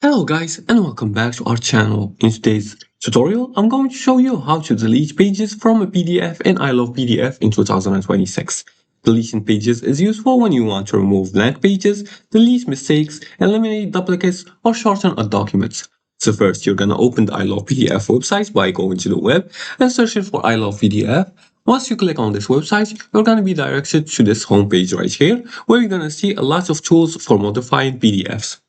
Hello guys and welcome back to our channel. In today's tutorial, I'm going to show you how to delete pages from a PDF in iLovePDF in 2026. Deleting pages is useful when you want to remove blank pages, delete mistakes, eliminate duplicates, or shorten a document. So first, you're going to open the iLovePDF website by going to the web and searching for iLovePDF. Once you click on this website, you're going to be directed to this homepage right here, where you're going to see a lot of tools for modifying PDFs.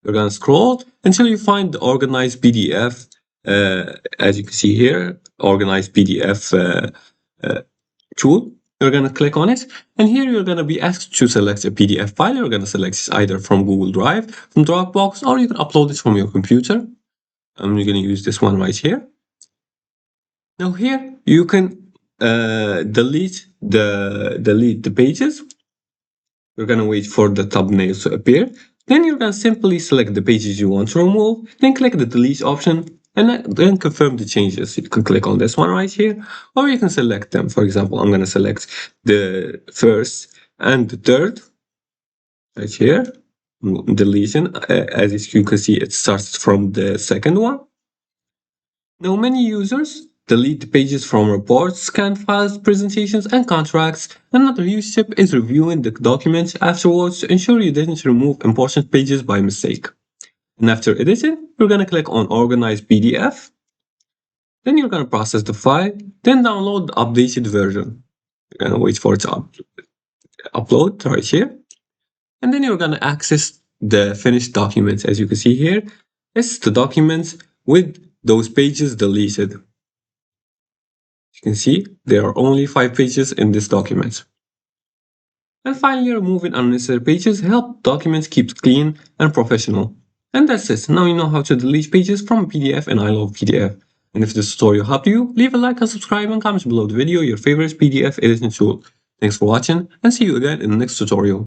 You're going to scroll until you find the organized PDF. As you can see here, organized PDF tool. You're going to click on it, and here you're going to be asked to select a PDF file. You're going to select it either from Google Drive, from Dropbox, or you can upload it from your computer. I'm going to use this one right here. Now here you can delete the pages. You're going to wait for the thumbnail to appear. Then you're going to simply select the pages you want to remove, then click the delete option, and then confirm the changes. You can click on this one right here, or you can select them. For example, I'm going to select the first and the third right here. Deletion. As you can see, it starts from the second one. Now, many users delete the pages from reports, scanned files, presentations, and contracts. Another huge tip is reviewing the documents afterwards to ensure you didn't remove important pages by mistake. And after editing, you're going to click on Organize PDF. Then you're going to process the file, then download the updated version. You're going to wait for it to upload right here. And then you're going to access the finished documents. As you can see here, it's the documents with those pages deleted. You can see there are only 5 pages in this document. And finally, removing unnecessary pages help documents keep clean and professional. And that's it. Now you know how to delete pages from a PDF in iLovePDF. And if this tutorial helped you, leave a like and subscribe and comment below the video your favorite PDF editing tool. Thanks for watching and see you again in the next tutorial.